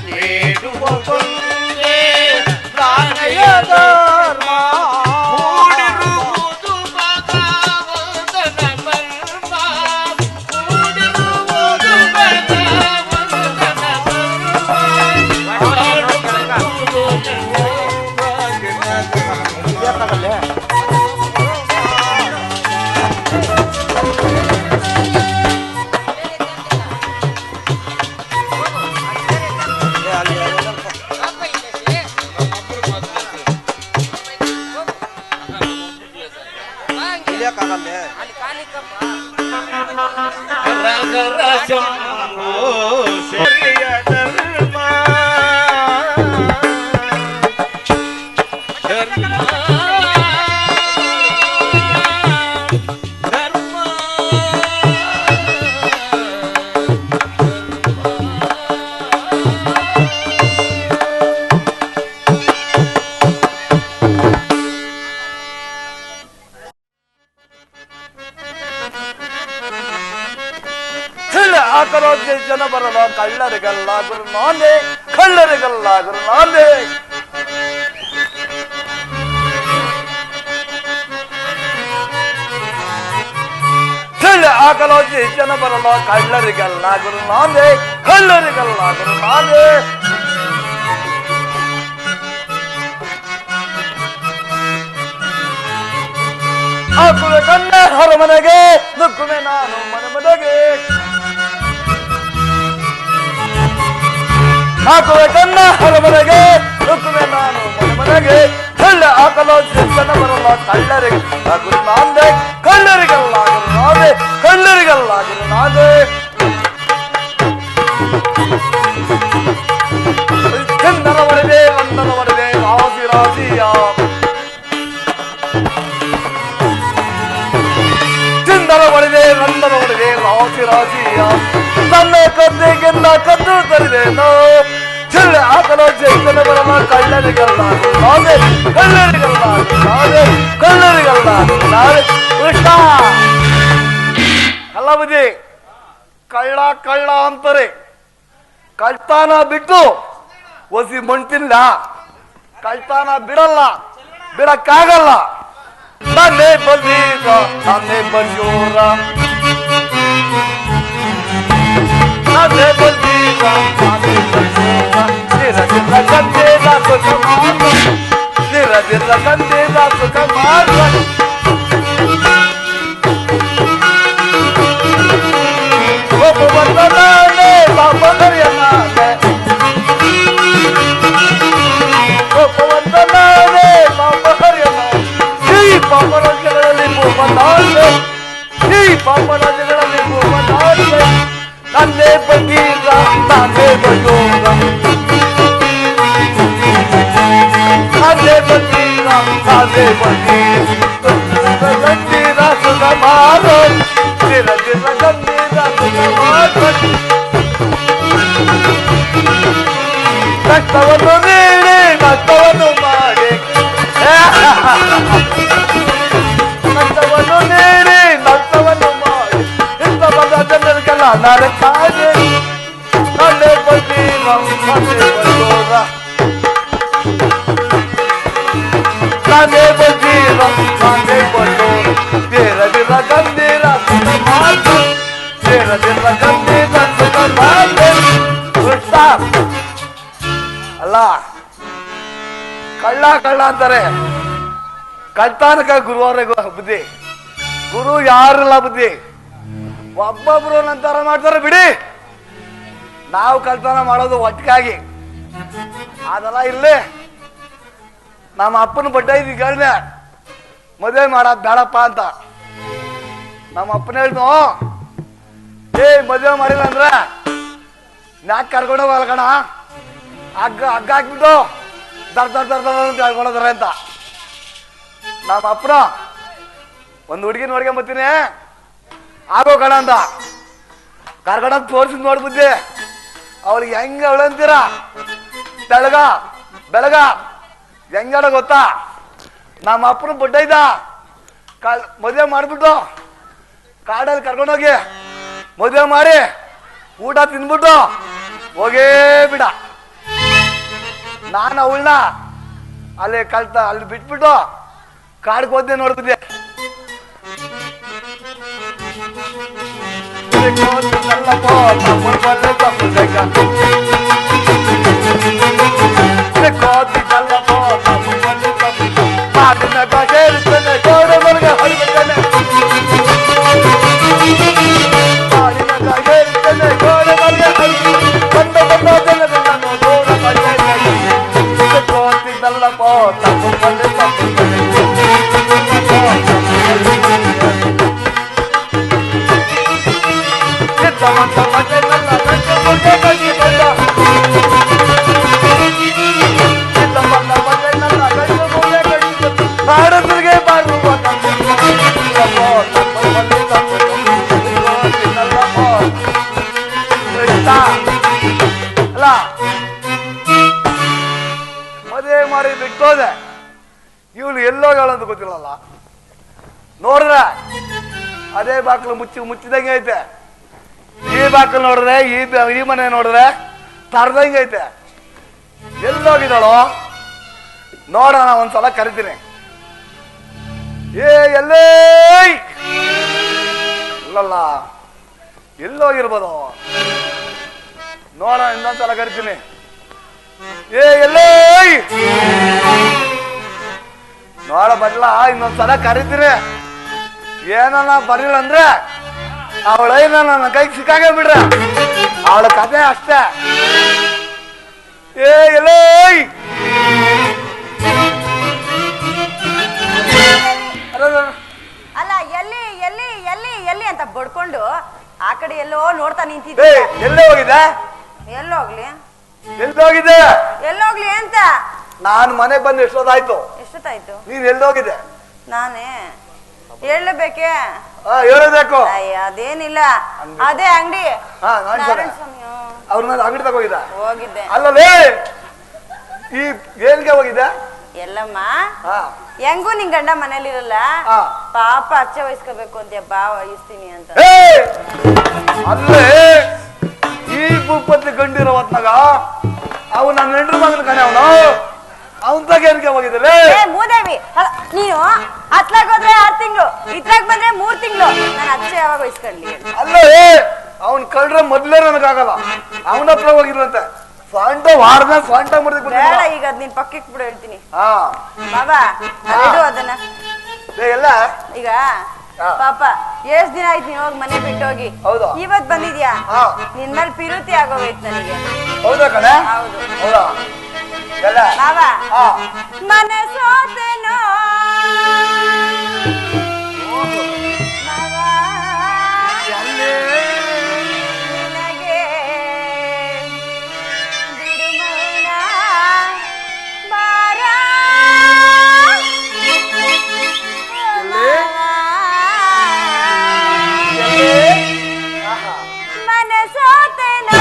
ನೀಡುವ ಕೊಂದೇ ಪ್ರಾಣಯ ಧರ್ಮ ಮೂಡಿರುವುದು ಭಗವಂತನ ಮರ್ಮ ಮೂಡಿರುವುದು ಭಗವಂತನ ಜನ ಬರಲ್ಲ ಕಳ್ಳರಿಗಲ್ಲ ಗುರು ನಾನೇ ಕಳ್ಳರಿಗಲ್ಲ ಗುರು ನಾನೇ ಹಾಕಲೋ ಜನ ಬರಲ್ಲ ಕಳ್ಳರಿಗಲ್ಲ ಗುರು ನಾನೇ ಕಳ್ಳರಿಗಲ್ಲ ಗುರು ನಾನೇ ಹಾಕುವೆ ಕಣ್ಣ ಹೊರಮನೆಗೆ ನುಗ್ಗುವೆ ನಾನು ಮನೆ ಮನೆಗೆ ಹಾಕುವೆ ಕಣ್ಣ ಹೊರಮನೆಗೆ ನುಗ್ಗುವೆ ನಾನು ಮನೆ ಮನೆಗೆ ಕಳ್ಳ ಹಾಕಲೋ ಜನ ಬರಲ್ಲ ಕಳ್ಳರಿಗೆ ಗುರು ನಾನೇ ಕಳ್ಳರಿಗಲ್ಲ ಗುರು ನಾನೇ ಕಳ್ಳರಿಗಲ್ಲ ಗುರು ನಾನೇ ಚಂದನ ಒಡೆದೆ ವಂದನ ಒಡೆದೆ ರಾಜಿ ರಾಜಿಯ ಚಂದನ ಒಡೆದೆ ವಂದನ ಒಡೆದೆ ರಾಜಿ ರಾಜಿಯ ನನ್ನ ಕದ್ದೆಗೆಲ್ಲ ಕದ್ದು ತರಿದೇನೋ ಚೆಳ್ಳೆ ಹಾಕಲೋ ಜನ ಬರಲ್ಲ ಕಳ್ಳರಿಗಲ್ಲ ನಾನೇ ಕಳ್ಳರಿಗಲ್ಲ ನಾನೇ ಕಳ್ಳರಿಗಲ್ಲ ನಾನೇ ಕೃಷ್ಣ ಅಲ್ಲ ಬುದ್ಧಿ ಕಳ್ಳ ಕಳ್ಳ ಅಂತಾರೆ ಕಳ್ತಾನ ಬಿಟ್ಟು ಒಸಿ ಮಣ್ತಿಲ್ಲ ಕಳ್ತಾನ ಬಿಡಲ್ಲ ಬಿಡಕ್ಕಾಗಲ್ಲ ನನ್ನೇ ಬಲ್ವೀರ ನನ್ನೇ ಬಲ್ಯೋರ ನನ್ನೇ ಬಲ್ವೀರ ನನ್ನೇ ಬಲ್ಯೋರ ನಿರದಿರ ಗಂಧೇನ ಸುಖ ಮಾರ್ಗ ನಿರದಿರ ಗಂಧೇನ ಸುಖ ಮಾರ್ಗ ಒಬ್ಬ ಪಾಪ ಕರಿಯನಾನೆ ಒಬ್ಬ ವಂದನಾನೆ ಪಾಪ ಕರಿಯನಾನೆ ಈ ಪಾಪರಾಜ್ಯಗಳಲ್ಲಿ ಭೂಮನಾನೆ ಈ ಪಾಪರಾಜ್ಯಗಳಲ್ಲಿ ಭೂಮನಾನೆ ನನ್ನೇ ಬಗೀರ ನಾನೇ ಬಯೋಗ ನನ್ನೇ ಬಗೀರ ನಾನೇ ಬಗೀರ ಗಂಧೀರ ಸುಖ ಮಾರೋ ನಿರದಿರ ಗಂಧೀರ ಸುಖ ಮಾರೋ ಕಷ್ಟವನ್ನು ನೀಡಿ ಕಷ್ಟವನ್ನು ಮಾಡಿ ಕಷ್ಟವನ್ನು ನೀಡಿ ನಷ್ಟವನ್ನು ಮಾಡಿ ಇಂಥ ಬಂದ ಜನರಿಗೆಲ್ಲ ನಾಳೆ ಕಾಣೆ ನನ್ನೇ ಬಲ್ವೀರ ನನ್ನೇ ಬಲ್ಯೋರ ನಾನೇ ಬಲ್ವೀರ ನಾನೇ ಬಲ್ಯೋರ ಬೇರದಿರ ಗಂಧೀರ ಸುಖ ಮಾರ್ಗ ಬೇರದಿರ ಗಂಧೀರ ಸುಖ ಮಾರ್ಗ ಕೃಷ್ಣ ಅಲ್ಲ ಕಳ್ಳ ಕಳ್ಳ ಅಂತಾರೆ ಕಳ್ತಾನಕ ಗುರುವಾರ ಬುದ್ಧಿ ಗುರು ಯಾರಿಲ್ಲ ಬುದ್ಧಿ ಒಬ್ಬೊಬ್ರು ನಂತರ ಮಾಡ್ತಾರೆ ಬಿಡಿ ನಾವು ಕಳ್ತನ ಮಾಡೋದು ಒಟ್ಟಿಗಾಗಿ ಅದೆಲ್ಲ ಇಲ್ಲೇ ನಮ್ಮ ಅಪ್ಪನ ಬಡ್ಡ ಇದ್ದೀವಿ ಕೇಳಿದೆ ಮದುವೆ ಮಾಡೋದ್ ಬೇಡಪ್ಪ ಅಂತ ನಮ್ಮ ಅಪ್ಪನ ಹೇಳಿದ್ನು ಮದುವೆ ಮಾಡಿಲ್ಲ ಅಂದ್ರೆ ಯಾಕೆ ಕರ್ಕೊಂಡು ಹೋಗಲ್ಲ ಕಣ ಹಗ್ಗ ಹಾಕ್ಬಿಟ್ಟು ಹೇಳ್ಕೊಳೋದಾರೆ ಅಂತ ನಮ್ಮ ಅಪ್ಪನ ಒಂದು ಹುಡುಗಿ ನೋಡ್ಕೊಂಬತ್ತೀನಿ ಆಗೋ ಕಣ ಅಂತ ಕರ್ಕೊಂಡ ತೋರಿಸಿ ನೋಡ್ಬುದ್ದಿ ಅವಳಿಗೆ ಹೆಂಗ ಅವಳಂತೀರ ತೆಳಗ ಬೆಳಗ ಹೆಂಗಡ ಗೊತ್ತಾ ನಮ್ಮ ಅಪ್ಪನ ಬುಡ್ಡ ಇದ್ದ ಮದುವೆ ಮಾಡ್ಬಿಟ್ಟು ಕಾಡಲ್ಲಿ ಕರ್ಕೊಂಡೋಗಿ ಮದುವೆ ಮಾಡಿ ಊಟ ತಿನ್ಬಿಟ್ಟು ಹೋಗೇ ಬಿಡ. ನಾನು ಅವಳನ್ನ ಅಲ್ಲಿ ಅಲ್ಲಿ ಬಿಟ್ಬಿಟ್ಟು ಕಾಡ್ಗೆ ಹೋದೆ ನೋಡ್ತಿದ್ದೆ. ಮದುವೆ ಮಾಡಿ ಬಿಟ್ಟೋದೆ. ಇವಳು ಎಲ್ಲೋಗಳಂತ ಗೊತ್ತಿಲ್ಲಲ್ಲ. ನೋಡ್ರೆ ಅದೇ ಬಾಕ್ಲು ಮುಚ್ಚಿದಂಗೆ ಐತೆ. ಈ ಬಾಕ್ಲು ನೋಡಿದ್ರೆ ಈ ಮನೆ ನೋಡಿದ್ರೆ ತರದಂಗೆ ಐತೆ. ಎಲ್ಲೋಗಿದ್ದಾಳೋ ನೋಡೋಣ, ಒಂದ್ಸಲ ಕರಿತೀನಿ. ಎಲ್ಲೇ ಇಲ್ಲಲ್ಲ, ಎಲ್ಲೋಗಿರ್ಬೋದು ನೋಡೋಣ, ಇನ್ನೊಂದ್ಸಲ ಕರಿತೀನಿ. ಎಲ್ಲೇ ನೋಡ ಬರ್ಲ, ಇನ್ನೊಂದ್ಸಲ ಕರಿತೀನಿ. ಏನನ್ನ ಬರಿಲ್ಲ ಅಂದ್ರೆ ಅವಳೈನ ನನ್ನ ಕೈಗೆ ಸಿಕ್ಕಾಗೆ ಬಿಡ್ರ. ಅವಳ ಕತೆ ಅಷ್ಟೇ. ಎಲ್ಲೇ ಅಲ್ಲ, ಎಲ್ಲಿ ಎಲ್ಲಿ ಎಲ್ಲಿ ಎಲ್ಲಿ ಅಂತ ಬಡ್ಕೊಂಡು ಆ ಕಡೆ ಎಲ್ಲೋ ನೋಡ್ತಾ ನಿಂತಿದ್ದೆ. ಎಲ್ಲೇ ಹೋಗಿದ್ದೆ? ಎಲ್ಲೋಗ್ಲಿ ಎಲ್ಲೋಗಿದ್ದೆ? ಎಲ್ಲೋಗ್ಲಿ ಅಂತ ನಾನು ಮನೆಗೆ ಬಂದು ಎಷ್ಟೊತ್ತಾಯ್ತು? ಎಷ್ಟೊತ್ತಾಯ್ತು? ನೀನ್ ಎಲ್ಲೋಗಿದ್ದೆ? ನಾನೇ ಹೇಳಬೇಕೆ? ಹೇಳಬೇಕು. ಅಯ್ಯ ಅದೇನಿಲ್ಲ, ಅದೇ ಅಂಗಡಿ ಅವ್ರ ಅಂಗಡಿ ತಗೋಗಿದ್ದ? ಹೋಗಿದ್ದೆ. ಅಲ್ಲಲೇ ಈ ಏನ್ಗೆ ಹೋಗಿದ್ದೆ? ಎಲ್ಲಮ್ಮ ಹೆಂಗೂ ನಿನ್ ಗಂಡ ಮನೇಲಿರಲ್ಲ, ಪಾಪ ಅಚ್ಚೆ ವಹಿಸ್ಕೋಬೇಕು ಅಂತ ಬಾ ವಹಿಸ್ತೀನಿ ಅಂತ. ಅಲ್ಲೇ ಈ ಭೂಪತಿ ಗಂಡಿರೋ ಹೊತ್ನಾಗ ಅವ್ ನನ್ನ ಹೆಂಡ್ರ ಮಗನ ಕಣೆ ಅವನು. ಅವನ್ ತಗ ಏನ್ಗೆ ಹೋಗಿದ್ರೆ ಮೂದೇವಿ ನೀನು ಅತ್ಲಾಗ ಹೋದ್ರೆ 6 ತಿಂಗಳು, ಇತ್ಲಾಗ ಬಂದ್ರೆ 3 ತಿಂಗಳು. ನಾನು ಅಚ್ಚೆ ಯಾವಾಗ ವಹಿಸ್ಕೊಂಡ್ಲಿ? ಅಲ್ಲೇ ಅವನ್ ಕಳ್ರೆ ಮೊದ್ಲೇ ನನಗಾಗಲ್ಲ. ಅವನ ಹತ್ರ ಹೋಗಿದ್ರಂತೆ. ಸ್ವಂಟ ವಾರದ ಸ್ವಂಟ ಮುರಿದ ಬೇಡ, ಈಗ ಅದ್ ನಿನ್ ಪಕ್ಕಕ್ಕೆ ಬಿಡು ಹೇಳ್ತೀನಿ. ಬಾಬಾ ಅದನ್ನ ಎಲ್ಲ ಈಗ ಪಾಪ ಎಷ್ಟ್ ದಿನ ಆಯ್ತು ನೀವ್ ಹೋಗಿ ಮನೆ ಬಿಟ್ಟೋಗಿ. ಹೌದಾ? ಇವತ್ ಬಂದಿದ್ಯಾ? ನಿನ್ ಮೇಲೆ ಪಿರುತಿ ಆಗೋಗೈತ್ ನನಗೆ. ಹೌದಾ ಕಣೆ? ಹೌದು. ಹೌದಾ? ಬಾಬಾ ಮನೆ ಸೋತೆನೋ ನಿನಗೆ ಬಿಡುಮೌನ ಬಾರ ಮನೆ ಸೋತೆನೋ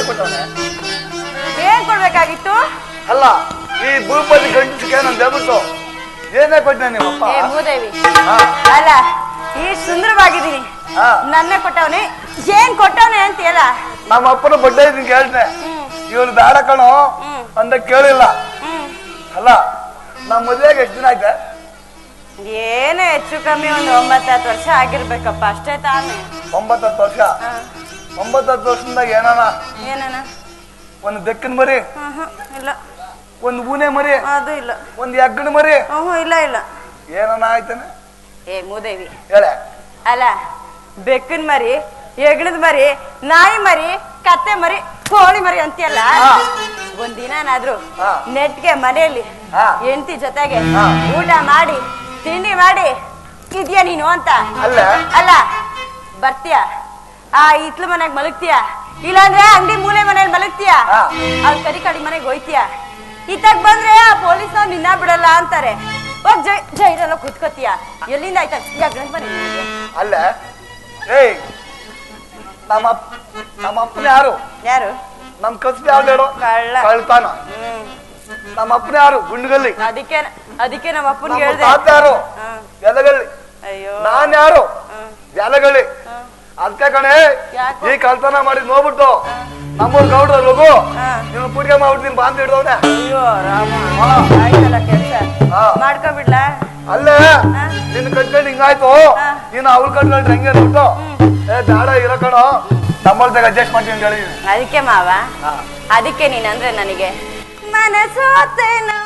ಕೊಟ್ಟವನೆ. ಏನ್ ಕೊಡ್ಬೇಕಾಗಿತ್ತು? ಅಲ್ಲ ಈ ಭೂಪತಿ ಗಂಡಸಿಗೆ ನನ್ ದೇಬಿಟ್ಟು ಏನೇ ಕೊಟ್ಟೆ ನಿಮ್ಮಪ್ಪ? ಏ ಮೂದೇವಿ, ಹಾ. ಅಲ್ಲ ಈ ಸುಂದರವಾಗಿದ್ದೀನಿ, ಹಾ. ನನ್ನ ಕೊಟ್ಟವನೆ, ಏನ್ ಕೊಟ್ಟವನೆ ಅಂತೀಯಲ್ಲ? ನಮ್ಮ ಅಪ್ಪನ ಬಡ್ಡೆ ಇದನ್ ಕೇಳ್ತೆ, ಇವನು ಬೇಡ ಕಣೋ ಅಂತ ಕೇಳಿಲ್ಲ. ಅಲ್ಲ ನಮ್ಮ ಮದುವೆಗೆ ಎಷ್ಟು ದಿನ ಆಯ್ತಾ? ಏನು ಹೆಚ್ಚು ಕಮ್ಮಿ ಒಂದು 9-10 ವರ್ಷ ಆಗಿರ್ಬೇಕಪ್ಪ, ಅಷ್ಟೇ ತಾನೇ. 9-10 ವರ್ಷ. 9-10 ವರ್ಷದಾಗ ಏನನ? ಒಂದು ಬೆಕ್ಕಿನ ಮರಿ, ಇಲ್ಲ. ಒಂದು ಊನೆ ಮರಿ, ಅದು ಇಲ್ಲ. ಒಂದು ಎಗ್ಗಣ ಮರಿ, ಇಲ್ಲ ಇಲ್ಲ. ಆಯ್ತಾನೆ? ಏ ಮೂದೇವಿ, ಹೇಳೆ. ಅಲ್ಲ ಬೆಕ್ಕಿನ ಮರಿ, ಹೆಗ್ಣದ ಮರಿ, ನಾಯಿ ಮರಿ, ಕತ್ತೆ ಮರಿ, ಕೋಳಿ ಮರಿ ಅಂತೀಯಲ್ಲ, ಒಂದಿನಾದ್ರೂ ನೆಟ್ಗೆ ಮನೆಯಲ್ಲಿ ಹೆಂಡತಿ ಜೊತೆಗೆ ಊಟ ಮಾಡಿ ತಿಂಡಿ ಮಾಡಿ ಇದೆಯಾ ನೀನು ಅಂತ? ಅಲ್ಲ ಬರ್ತೀಯ ಆ ಇತ್ಲು ಮನೆಗ್ ಮಲಗ್ತೀಯ, ಇಲ್ಲಾಂದ್ರೆ ಅಂಗಡಿ ಮೂಲೆ ಮನೇಲಿ ಮಲಗ್ತೀಯ, ಅವ್ರ ಕರಿ ಕಡಿ ಮನೆಗೆ ಹೋಯ್ತೀಯ. ಇತ್ತಾಗ ಬಂದ್ರೆ ಆ ಪೊಲೀಸ್ ನಿನ್ನ ಬಿಡಲ್ಲ ಅಂತಾರೆ, ಹೋಗ್ ಜೈಲೆಲ್ಲ ಕುತ್ಕೋತೀಯ. ಎಲ್ಲಿಂದ ಆಯ್ತಾ ಜಗಳ ಮನೆ? ಅಲ್ಲ ಏಯ್ ನಮ್ಮ ಅಪ್ಪನ ಯಾರು? ಯಾರು? ನಮ್ ಕಸ್ಬಿ ಯಾವ್ದು ಹೇಳು? ಕಳ್ತಾನ. ನಮ್ಮ ಅಪ್ಪನ ಯಾರು? ಗುಂಡುಗಲ್ಲಿ. ಅದಕ್ಕೆ ನಮ್ಮ ಅಪ್ಪನ್ಗೆ ಹೇಳ್ದೆ. ತಾತ ಯಾರು? ಎಲಗಳ್ಳಿ. ಅಯ್ಯೋ ನಾನ್ ಯಾರು? ಎಲಗಳ್ಳಿ. ಅದಕ್ಕೆ ಕಣೆ ಈ ಕಳ್ತನ ಮಾಡಿ ನೋಡ್ಬಿಟ್ಟು ನಮ್ಮೂರ್ ಗೌಡ್ರ ಲಗು ನೀನು ಪೂಡಿಗೆ ಮಾಡ್ಬಿಡ್ತೀನಿ ಬಾಂತ ಹಿಡ್ದವ್ನೆ. ಅಯ್ಯೋ ರಾಮ, ಆಯ್ತಲ್ಲ ಕೆಲ್ಸ ಮಾಡ್ಕೊಬಿಡ್ಲಾ? ಅಲ್ಲೇ ನಿನ್ ಕಟ್ಕೊಂಡು ಹಿಂಗಾಯ್ತು, ನೀನು ಅವ್ಳ ಕಟ್ಕೊಂಡ್ರೆ ಹೆಂಗೆ ನೋಡ್ತು? ಬೇಡ ಇರೋ ಕಣೋ, ನಮ್ಮಲ್ದಾಗ ಅಡ್ಜಸ್ಟ್ ಮಾಡ್ತೀನಿ ಹೇಳಿದೀನಿ. ಅದಕ್ಕೆ ಮಾವ, ಅದಕ್ಕೆ ನೀನಂದ್ರೆ ನನಗೆ ಮನಸೋತೇನೋ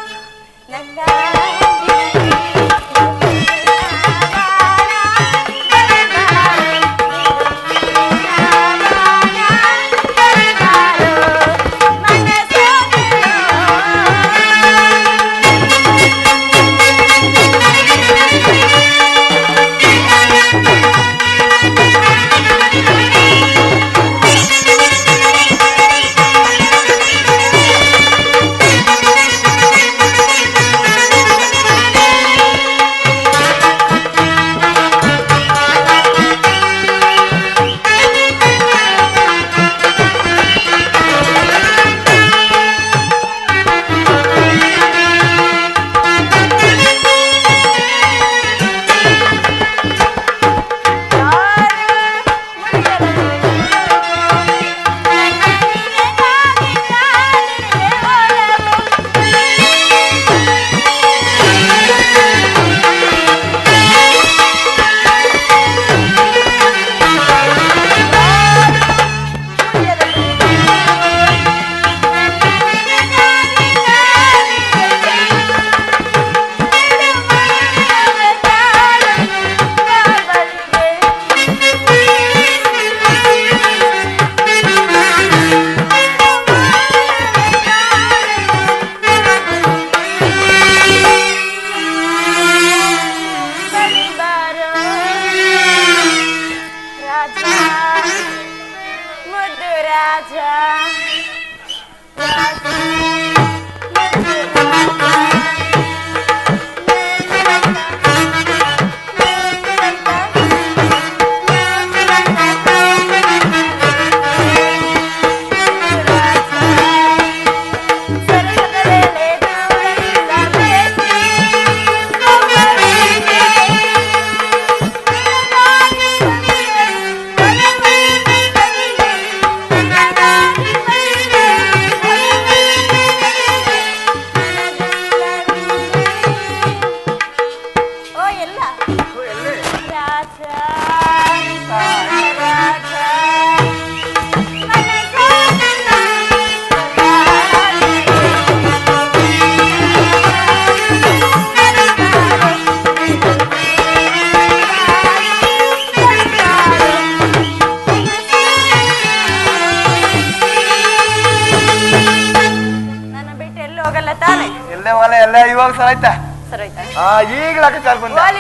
ಎಲ್ಲ ಇವಾಗ ಸರ್ ಆಯ್ತಾ?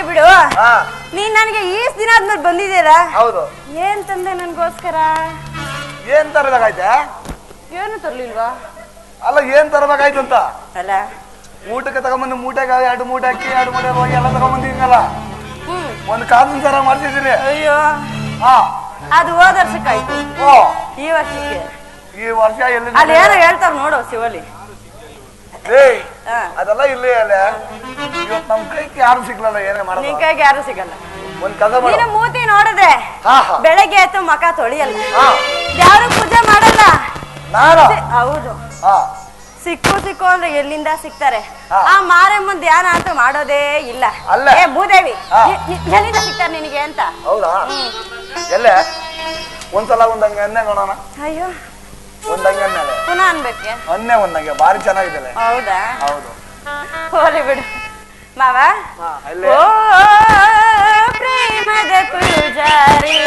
ಬಿಡು. ನೀನ್ ನನಗೆ ಈಸ್ ದಿನ ಆದ್ಮೇಲೆ ಬಂದಿದ್ದೀರಾ? ಹೌದು. ಏನ್ ತಂದೆ ನನ್ಗೋಸ್ಕರ? ಏನ್ ತರಬೇಕಾಯ್ತಾ? ಏನು ತರ್ಲಿಲ್ವಾ? ಅಲ್ಲ ಏನ್ ತರಬೇಕಾಯ್ತು ಅಂತ ಅಲ್ಲ, ಊಟಕ್ಕೆ ತಗೊಂಬಂದು ಮೂಟೆಗೆ 2 ಮೂಟೆ ಅಕ್ಕಿ 2 ಮೂಟೆ ಹೋಗಿ ಎಲ್ಲ ತಗೊಂಬಂದಿದ್ದೀನಲ್ಲ, ಒಂದು ಕಾದಿನ ಸರ ಮಾಡ್ತಿದ್ದೀನಿ. ಅಯ್ಯೋ, ಅದು ಹೋದ ವರ್ಷಕ್ಕಾಯ್ತು. ಓ, ಈ ವರ್ಷಕ್ಕೆ ಈ ವರ್ಷ ಎಲ್ಲಿ ಅಲ್ಲಿ ಏನೋ ಹೇಳ್ತಾರ ನೋಡು ಶಿವಲಿ. ಅದೆಲ್ಲ ಇಲ್ಲಿ ಅಲ್ಲ. ಇವತ್ತು ನಮ್ ಕೈಗೆ ಯಾರು ಸಿಗ್ಲಲ್ಲ, ಏನೇ ಮಾಡೋದು? ನಿನ್ ಕೈಗೆ ಯಾರು ಸಿಗಲ್ಲ. ಒಂದ್ ಕಸ ಮಾಡು. ನೀನು ಮೂತಿ ನೋಡಿದ್ರೆ ಬೆಳಗ್ಗೆ ಎದ್ದು ಮಕ ತೊಳಿಯಲ್ಲ, ಹಾ ಯಾರು ಪೂಜೆ ಮಾಡಲ್ಲ. ನಾನು ಹೌದು, ಹಾ ಸಿಕ್ಕು ಅಂದ್ರೆ ಎಲ್ಲಿಂದ ಸಿಗ್ತಾರೆ? ಆ ಮಾರಮ್ಮನ್ ಧ್ಯಾನ ಅಂತೂ ಮಾಡೋದೇ ಇಲ್ಲ. ಅಲ್ಲ. ಏ ಭೂದೇವಿ, ಎಲ್ಲಿಂದ ಸಿಗ್ತಾರೆ ನಿನಗೆ ಅಂತ? ಹೌದಾ? ಎಲ್ಲೇ ಒಂದ್ಸಲ ಒಂದಂಗೆ ಅನ್ನೆ ನೋಡೋಣ. ಅಯ್ಯೋ, ಒಂದಂಗೆ ಅನ್ನೆ ಪುನಃ ಅನ್ಬೇಕೆ? ಅನ್ನೆ ಒಂದಂಗೆ ಭಾರಿ ಚೆನ್ನಾಗಿದೆ. ಹೌದಾ? ಹೌದು. ಹೋಲಿ ಬಿಡು ಮಾವ. ಅಲ್ಲೇ ಓ ಪ್ರೇಮದ ಪೂಜಾರಿ,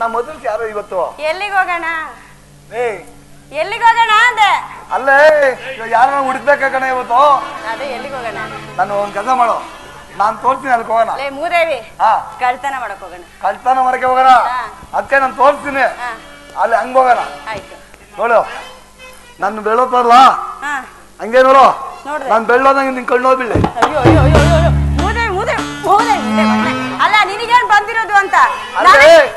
ನಮ್ಮ ಮೊದಲು ಯಾರು ಇವತ್ತು ಎಲ್ಲಿಗೆ ಹೋಗೋಣ? ಏ ಎಲ್ಲಿಗೆ ಹೋಗೋಣ ಅಂದೆ. ಅಲ್ಲೇ ಯಾರನ್ನ ಹುಡುಕ್ಬೇಕ ಕಣ ಇವತ್ತು. ಅದೇ ಎಲ್ಲಿಗೆ ಹೋಗೋಣ? ನಾನು ಒಂದ್ ಕೆಲಸ ಮಾಡು, ನಾನ್ ತೋರಿಸ್ತೀನಿ ಅಲ್ಲಿ ಹೋಗೋಣ. ಲೇ ಮೂದೇವಿ, ಹಾ ಕಳ್ತನ ಮಾಡಕ್ ಹೋಗೋಣ. ಕಳ್ತನ ಮಾಡಕ್ಕೆ ಹೋಗೋಣ? ಅದಕ್ಕೆ ನಾನು ತೋರಿಸ್ತೀನಿ, ಅಲ್ಲಿ ಹಂಗ ಹೋಗೋಣ. ಆಯ್ತು ನೋಡು, ನಾನು ಬೆಳ್ಳೋತಾರಲ್ಲ ಹಂಗೆ ನೋಡು, ನಾನು ಬೆಳ್ಳೋದಂಗೆ ನಿನ್ ಕಣ್ಣು ಬೀಳಿ. ಅಯ್ಯೋ ಅಯ್ಯೋ ಅಯ್ಯೋ ಅಯ್ಯೋ, ಮೂದೇವಿ ಮೂದೇವಿ ಮೂದೇವಿ. ಅಲ್ಲ ನಿನಗೇನ್ ಬಂದಿರೋದು ಅಂತ?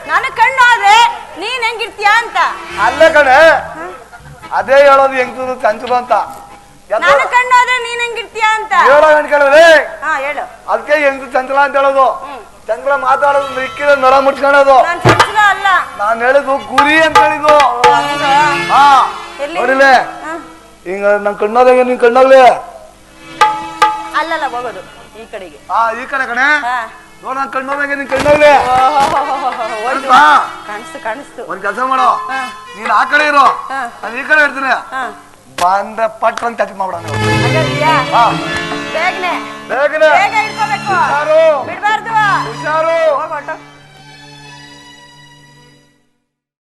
ನಾನು ಕಣ್ಣು ಆದ್ರೆ ನೀನ್ ಹೆಂಗಿರ್ತೀಯ ಅಂತ. ಅಲ್ಲೇ ಕಣೆ, ಅದೇ ಹೇಳೋದು ಹೆಂಗ್ಸರು ಚಂಚಲು ಅಂತ. ನಾನು ಕಣ್ಣು ಆದ್ರೆ ನೀನ್ ಹೆಂಗಿರ್ತೀಯ ಅಂತ ಹೇಳೋ ಗಂಟ್ಕೊಳ್ಳಿ. ಹಾ ಹೇಳು. ಅದಕ್ಕೆ ಹೆಂಗ್ಸು ಚಂಚಲ ಅಂತ ಹೇಳೋದು. ಚಂಚಲ ಮಾತಾಡೋದು ಇಕ್ಕಿದ ನೊಳ ಮುಟ್ಕೊಳ್ಳೋದು. ನಾನ್ ಚಂಚಲ ಅಲ್ಲ, ನಾನು ಹೇಳಿದ್ದು ಗುರಿ ಅಂತ ಹೇಳಿದ್ದು. ಹಾ ನೋಡಿಲೆ, ಹಿಂಗ ನನ್ ಕಣ್ಣೋದಂಗೆ ನಿನ್ ಕಣ್ಣೋಗ್ಲಿ. ಅಲ್ಲಲ್ಲ ಹೋಗೋದು ಈ ಕಡೆಗೆ. ಹಾ ಈ ಕಡೆ ಕಣೆ ನೋಡ್, ನನ್ ಕಣ್ಣೋದಂಗೆ ನಿನ್ ಕಣ್ಣೋಗ್ಲಿ. ಕಾಣಿಸ್ತು ಕಾಣಿಸ್ತು. ಒಂದ್ ಕೆಲಸ ಮಾಡೋ, ನೀನ್ ಆ ಕಡೆ ಇರೋ, ನಾನು ಈ ಕಡೆ ಇರ್ತೀನಿ. ಬಂದ ಪಟ್ ಅಂತ ಟಚ್ ಮಾಡ್ಬಿಡ. ಬೇಗನೆ ಬೇಗನೆ ಬೇಗ ಇಟ್ಕೋಬೇಕು, ಬಿಡ್ಬಾರ್ದು. ಹುಷಾರು. ಹೋಗೋಟ.